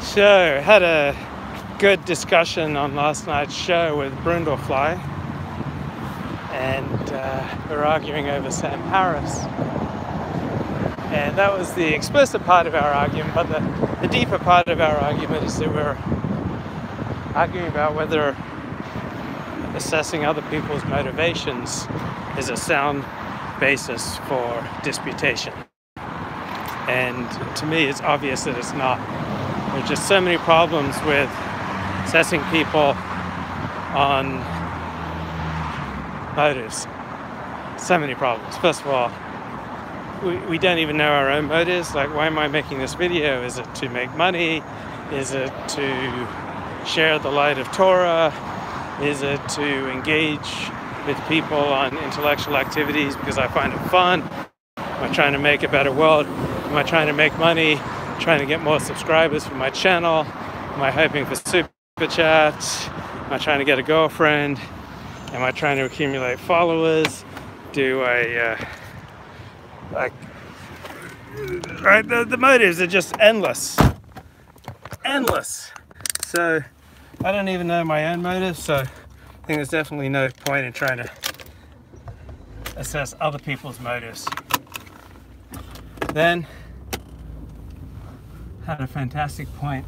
So, had a good discussion on last night's show with Brundlefly, and we were arguing over Sam Harris. And that was the explicit part of our argument, but the deeper part of our argument is that we're arguing about whether assessing other people's motivations is a sound basis for disputation. And to me, it's obvious that it's not. There are just so many problems with assessing people on motives. So many problems. First of all, we don't even know our own motives. Like, why am I making this video? Is it to make money? Is it to share the light of Torah? Is it to engage with people on intellectual activities because I find it fun? Am I trying to make a better world? Am I trying to make money? Trying to get more subscribers for my channel? Am I hoping for super chats? Am I trying to get a girlfriend? Am I trying to accumulate followers? Do I right? The motives are just endless. So I don't even know my own motives, so I think there's definitely no point in trying to assess other people's motives. Then had a fantastic point.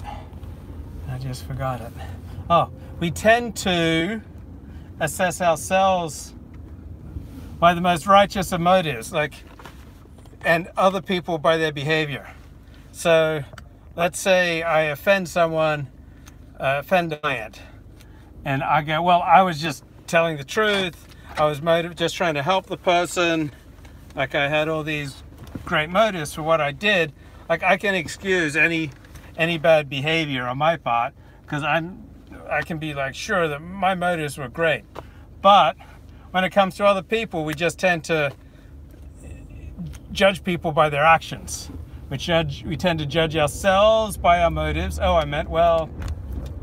I just forgot it. Oh, we tend to assess ourselves by the most righteous of motives, and other people by their behavior. So let's say I offend someone, offend a client, and I go, well, I was just telling the truth. I was just trying to help the person. Like, I had all these great motives for what I did. Like, I can excuse any bad behavior on my part because I can be sure that my motives were great. But when it comes to other people, we just tend to judge people by their actions. We tend to judge ourselves by our motives. Oh, I meant well.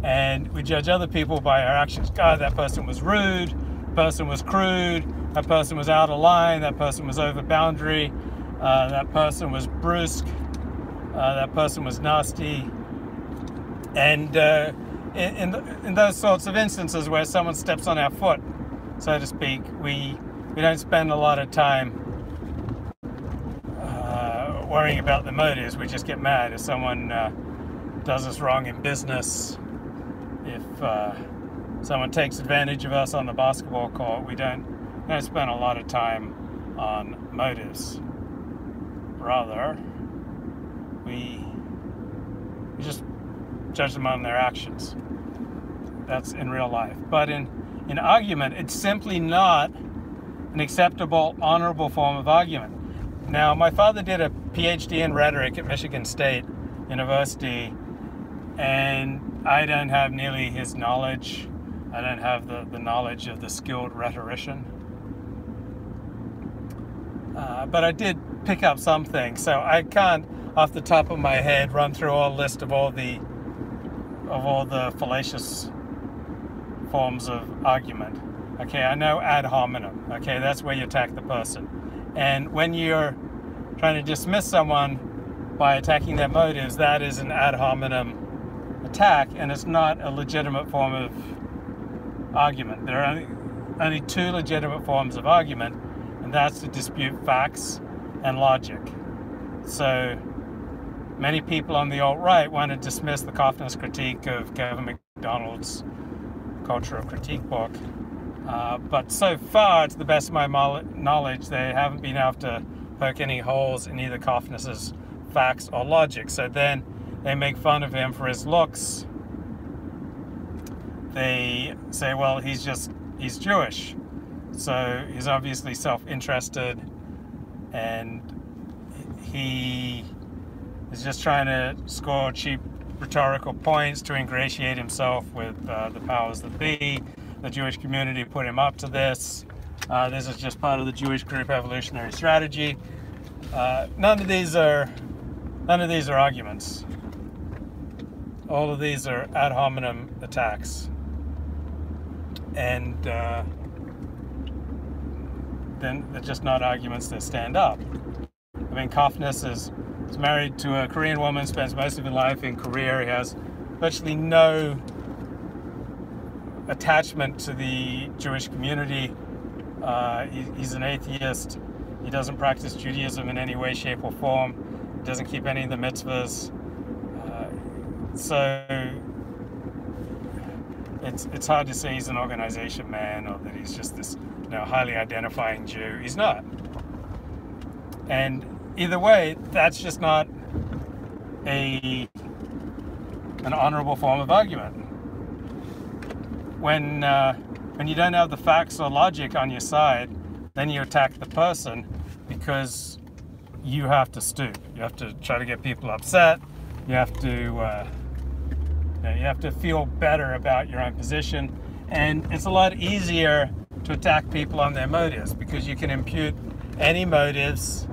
And we judge other people by our actions. God, that person was rude. That person was crude. That person was out of line. That person was over boundary. That person was brusque. That person was nasty. And in those sorts of instances where someone steps on our foot, so to speak, we don't spend a lot of time worrying about the motives. We just get mad if someone does us wrong in business. If someone takes advantage of us on the basketball court, we don't spend a lot of time on motives. Rather, we just judge them on their actions. That's in real life. But in argument, it's simply not an acceptable, honorable form of argument. Now, my father did a PhD in rhetoric at Michigan State University, and I don't have nearly his knowledge. I don't have the knowledge of the skilled rhetorician. But I did pick up some things, so I can't, off the top of my head, run through a list of all the fallacious forms of argument. Okay, I know ad hominem. Okay, that's where you attack the person. And when you're trying to dismiss someone by attacking their motives, that is an ad hominem attack, and it's not a legitimate form of argument. There are only two legitimate forms of argument, and that's to dispute facts and logic. So many people on the alt-right want to dismiss the Coffness critique of Kevin McDonald's Cultural Critique book. But so far, to the best of my knowledge, they haven't been able to poke any holes in either Coffness's facts or logic. So then they make fun of him for his looks. They say, well, he's Jewish. So he's obviously self-interested, and he is just trying to score cheap rhetorical points to ingratiate himself with the powers that be. The Jewish community put him up to this. This is just part of the Jewish group evolutionary strategy. None of these are arguments. All of these are ad hominem attacks, and then they're just not arguments that stand up. I mean, Coffness is He's married to a Korean woman, spends most of his life in Korea. He has virtually no attachment to the Jewish community. He's an atheist. He doesn't practice Judaism in any way, shape, or form. He doesn't keep any of the mitzvahs. So it's hard to say he's an organization man or that he's just this highly identifying Jew. He's not. And either way, that's just not an honorable form of argument. When you don't have the facts or logic on your side, then you attack the person because you have to stoop. You have to try to get people upset. You have to feel better about your own position, and it's a lot easier to attack people on their motives because you can impute any motives.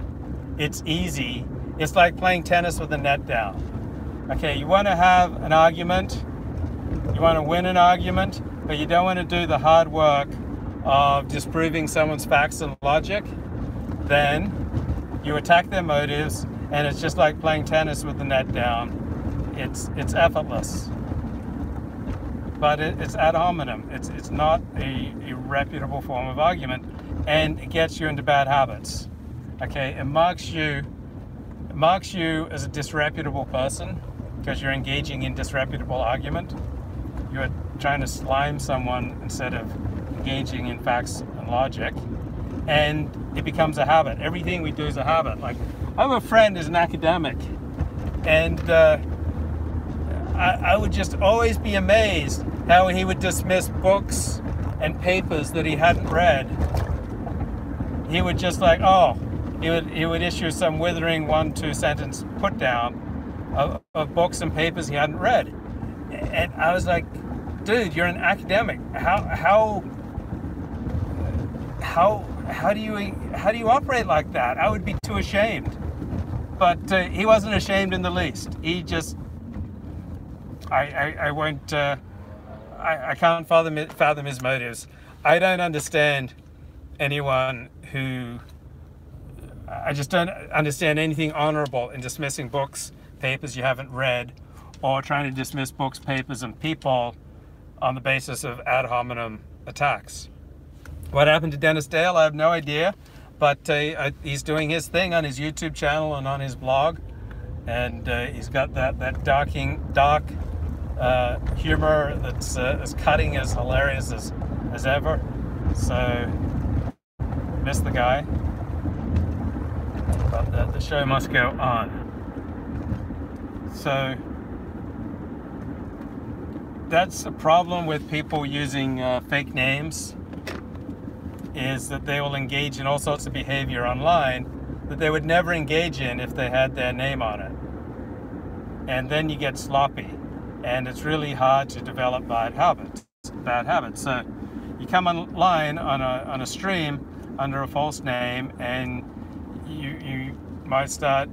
It's easy. It's like playing tennis with the net down. Okay, you want to have an argument, you want to win an argument, but you don't want to do the hard work of disproving someone's facts and logic. Then you attack their motives, and it's just like playing tennis with the net down. It's effortless, but it's ad hominem. It's not a reputable form of argument, and it gets you into bad habits. Okay, it marks you as a disreputable person because you're engaging in disreputable argument. You're trying to slime someone instead of engaging in facts and logic, and it becomes a habit. Everything we do is a habit. Like, I have a friend who's an academic, and I would just always be amazed how he would dismiss books and papers that he hadn't read. He would just like, he would issue some withering 1-2 sentence put down of books and papers he hadn't read. And I was like, dude, you're an academic. How do you operate like that? I would be too ashamed. But he wasn't ashamed in the least. He just, I can't fathom his motives. I don't understand anyone who, I just don't understand anything honorable in dismissing books, papers you haven't read, or trying to dismiss books, papers, and people on the basis of ad hominem attacks. What happened to Dennis Dale, I have no idea, but he's doing his thing on his YouTube channel and on his blog, and he's got that dark humor that's as cutting, as hilarious as ever. So, miss the guy, but the show must go on. So, that's a problem with people using fake names, is that they will engage in all sorts of behavior online that they would never engage in if they had their name on it. And then you get sloppy, and it's really hard to develop bad habits. So you come online on a stream under a false name, and you might start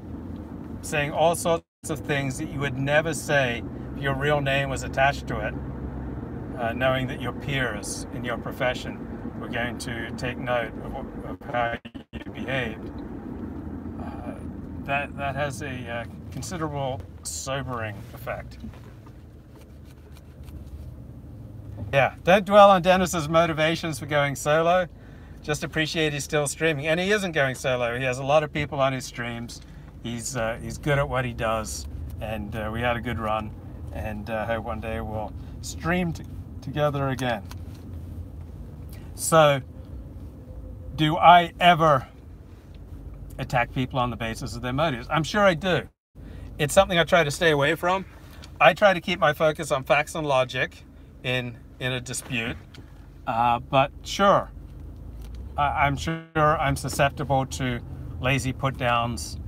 saying all sorts of things that you would never say if your real name was attached to it, knowing that your peers in your profession were going to take note of how you behaved. That has a considerable sobering effect. Yeah, don't dwell on Dennis's motivations for going solo. Just appreciate he's still streaming, and he isn't going solo. He has a lot of people on his streams. He's good at what he does, and we had a good run, and hope one day we'll stream together again. So, do I ever attack people on the basis of their motives? I'm sure I do. It's something I try to stay away from. I try to keep my focus on facts and logic in a dispute. But sure, I'm sure I'm susceptible to lazy put-downs,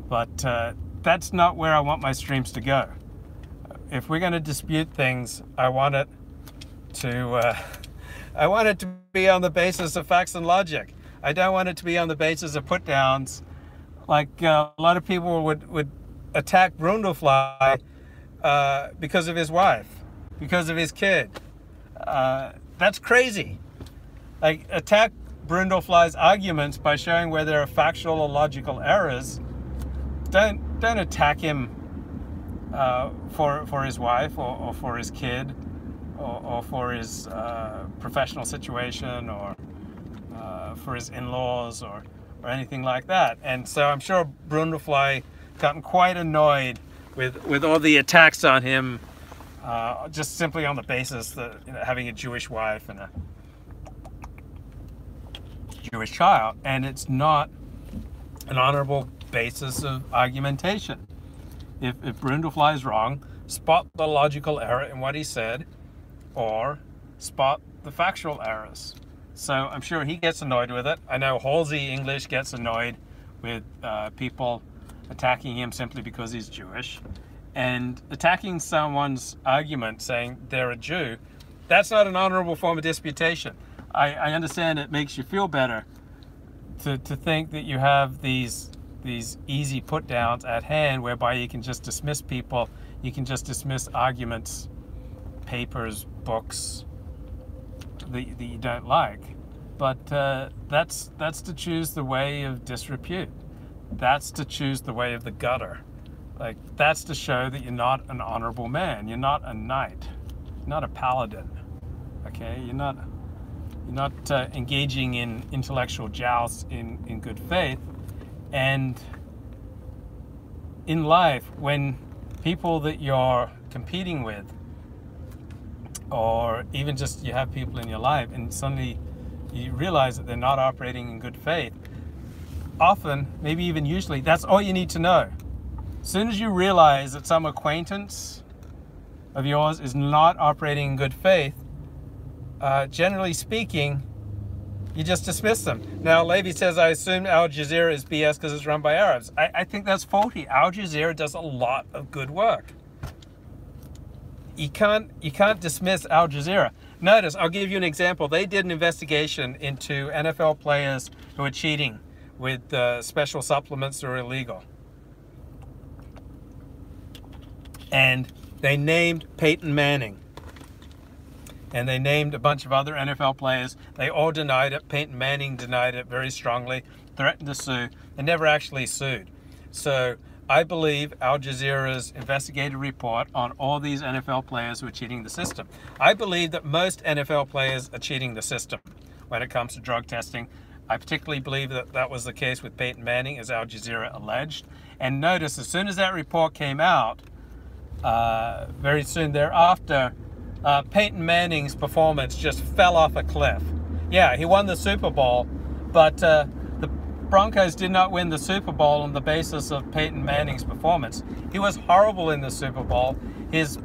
but that's not where I want my streams to go. If we're going to dispute things, I want it to be on the basis of facts and logic. I don't want it to be on the basis of put-downs. Like a lot of people would attack Brundlefly because of his wife, because of his kid. That's crazy. Like, attack Brundlefly's arguments by showing where there are factual or logical errors. Don't don't attack him for his wife or for his kid or for his professional situation or for his in-laws or anything like that. And so I'm sure Brundtland gotten quite annoyed with all the attacks on him, just simply on the basis that, you know, having a Jewish wife and a Jewish child, and it's not an honorable basis of argumentation. If Brundtland is wrong, spot the logical error in what he said, or spot the factual errors. So I'm sure he gets annoyed with it. I know Halsey English gets annoyed with people attacking him simply because he's Jewish. And attacking someone's argument saying they're a Jew, that's not an honorable form of disputation. I understand it makes you feel better to think that you have these easy put downs at hand whereby you can just dismiss people, you can just dismiss arguments, papers, books that you don't like. But that's to choose the way of disrepute. That's to choose the way of the gutter. Like, that's to show that you're not an honorable man. You're not a knight. You're not a paladin. Okay? You're not engaging in intellectual jousts in good faith. And in life, when people that you're competing with, or even just you have people in your life and suddenly you realize that they're not operating in good faith, often, maybe even usually, that's all you need to know. As soon as you realize that some acquaintance of yours is not operating in good faith, generally speaking, you just dismiss them. Now, Levy says, I assume Al Jazeera is BS because it's run by Arabs. I think that's faulty. Al Jazeera does a lot of good work. You can't dismiss Al Jazeera. Notice, I'll give you an example. They did an investigation into NFL players who are cheating with special supplements that are illegal. And they named Peyton Manning. And they named a bunch of other NFL players. They all denied it. Peyton Manning denied it very strongly, threatened to sue, and never actually sued. So I believe Al Jazeera's investigative report on all these NFL players who are cheating the system. I believe that most NFL players are cheating the system when it comes to drug testing. I particularly believe that that was the case with Peyton Manning, as Al Jazeera alleged. And notice, as soon as that report came out, very soon thereafter, Peyton Manning's performance just fell off a cliff. Yeah, he won the Super Bowl, but the Broncos did not win the Super Bowl on the basis of Peyton Manning's performance. He was horrible in the Super Bowl. His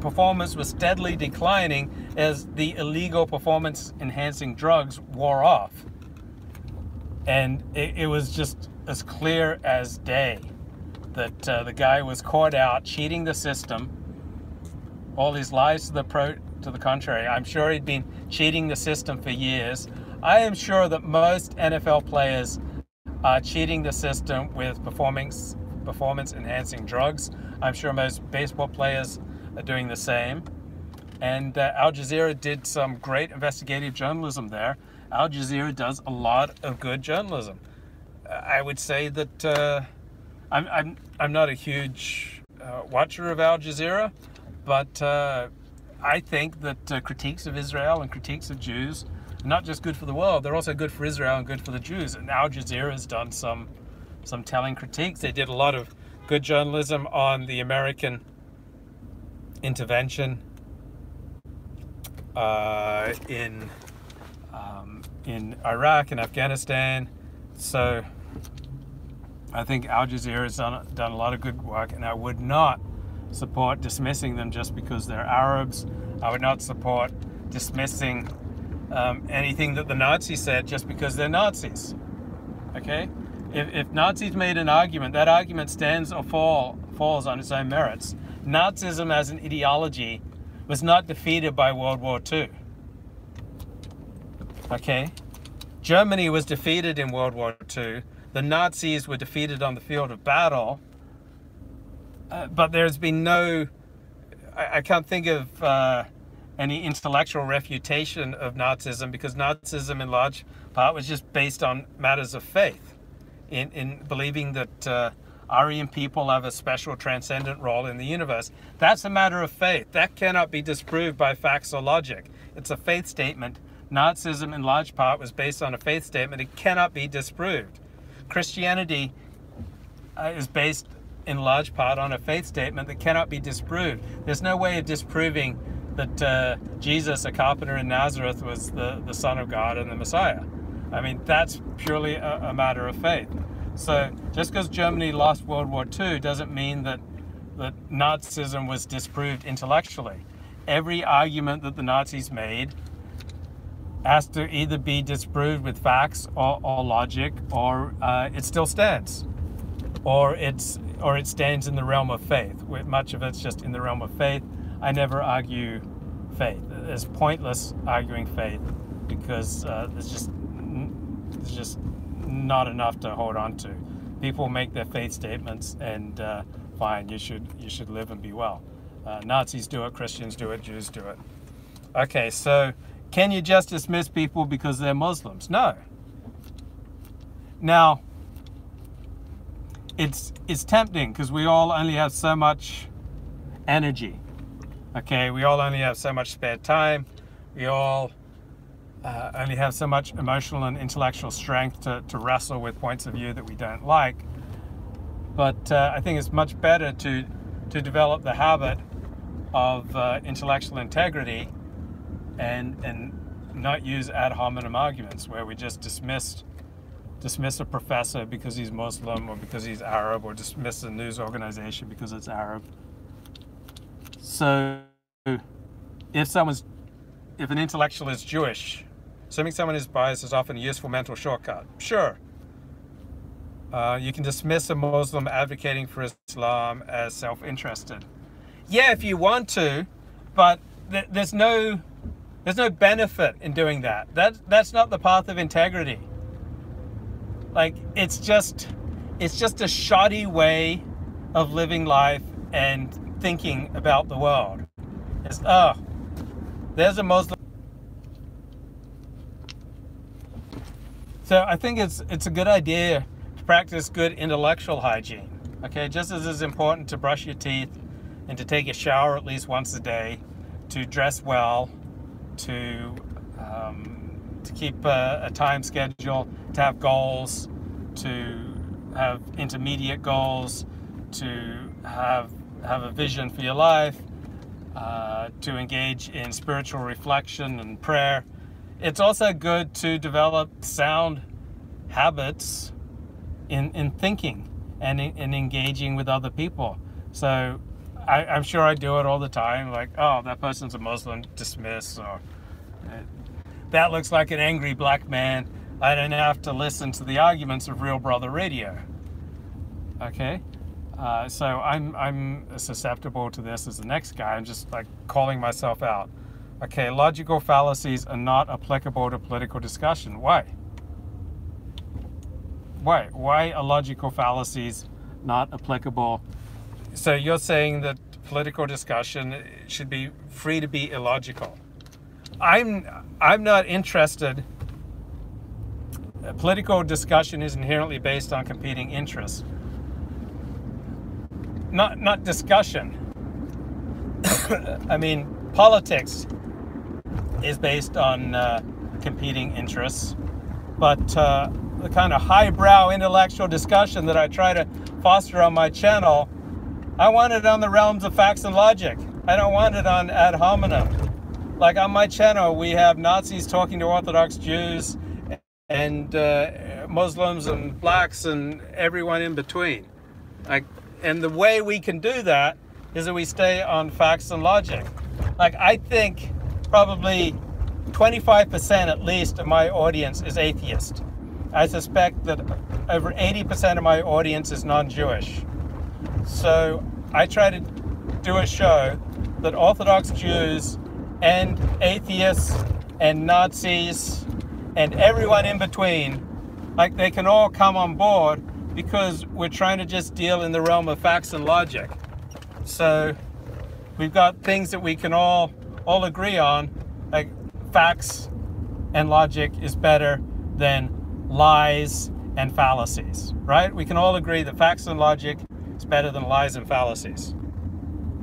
performance was steadily declining as the illegal performance-enhancing drugs wore off. And it was just as clear as day that the guy was caught out cheating the system. All his lies to the contrary. I'm sure he'd been cheating the system for years. I am sure that most NFL players are cheating the system with performance-enhancing drugs. I'm sure most baseball players are doing the same. And Al Jazeera did some great investigative journalism there. Al Jazeera does a lot of good journalism. I would say that I'm not a huge watcher of Al Jazeera, but I think that critiques of Israel and critiques of Jews are not just good for the world, they're also good for Israel and good for the Jews. And Al Jazeera has done some telling critiques. They did a lot of good journalism on the American intervention in Iraq and Afghanistan. So I think Al Jazeera has done a lot of good work, and I would not support dismissing them just because they're Arabs. I would not support dismissing anything that the Nazis said just because they're Nazis. Okay? If Nazis made an argument, that argument stands or falls on its own merits. Nazism as an ideology was not defeated by World War II. Okay? Germany was defeated in World War II. The Nazis were defeated on the field of battle. But there's been no, I can't think of any intellectual refutation of Nazism, because Nazism in large part was just based on matters of faith, in believing that Aryan people have a special transcendent role in the universe. That's a matter of faith. That cannot be disproved by facts or logic. It's a faith statement. Nazism, in large part, was based on a faith statement. It cannot be disproved. Christianity is based, in large part, on a faith statement that cannot be disproved. There's no way of disproving that Jesus, a carpenter in Nazareth, was the Son of God and the Messiah. I mean, that's purely a matter of faith. So just because Germany lost World War II doesn't mean that Nazism was disproved intellectually. Every argument that the Nazis made has to either be disproved with facts or logic, or it still stands, or it stands in the realm of faith. Much of it's just in the realm of faith. I never argue faith. It's pointless arguing faith because there's just not enough to hold on to. People make their faith statements, and fine, you should live and be well. Nazis do it, Christians do it, Jews do it. Okay, so can you just dismiss people because they're Muslims? No. Now, it's tempting because we all only have so much energy. Okay, we all only have so much spare time. We all only have so much emotional and intellectual strength to wrestle with points of view that we don't like. But I think it's much better to develop the habit of intellectual integrity and not use ad hominem arguments where we just dismiss a professor because he's Muslim or because he's Arab, or dismiss a news organization because it's Arab. So if an intellectual is Jewish, assuming someone is biased is often a useful mental shortcut. Sure. You can dismiss a Muslim advocating for Islam as self-interested. Yeah, if you want to, but there's no benefit in doing that. That's not the path of integrity. Like, it's just a shoddy way of living life and thinking about the world. It's, oh, there's a Muslim. So I think it's a good idea to practice good intellectual hygiene. Okay, just as it's important to brush your teeth and to take a shower at least once a day, to dress well, to keep a time schedule, to have goals, to have intermediate goals, to have a vision for your life, to engage in spiritual reflection and prayer. It's also good to develop sound habits in thinking and in engaging with other people. So I'm sure I do it all the time, like, oh, that person's a Muslim, dismiss, or that looks like an angry black man. I don't have to listen to the arguments of Real Brother Radio. Okay? So I'm susceptible to this as the next guy. I'm just like calling myself out. Okay, logical fallacies are not applicable to political discussion. Why? Why are logical fallacies not applicable? So you're saying that political discussion should be free to be illogical. I'm not interested. Political discussion is inherently based on competing interests. Not discussion. I mean, politics is based on competing interests, but the kind of highbrow intellectual discussion that I try to foster on my channel, I want it on the realms of facts and logic. I don't want it on ad hominem. Like on my channel, we have Nazis talking to Orthodox Jews and Muslims and blacks and everyone in between. And the way we can do that is that we stay on facts and logic. Like, I think probably 25% at least of my audience is atheist. I suspect that over 80% of my audience is non-Jewish. So I try to do a show that Orthodox Jews and atheists and Nazis and everyone in between, like, they can all come on board because we're trying to just deal in the realm of facts and logic. So we've got things that we can all agree on, like facts and logic is better than lies and fallacies, right? We can all agree that facts and logic is better than lies and fallacies.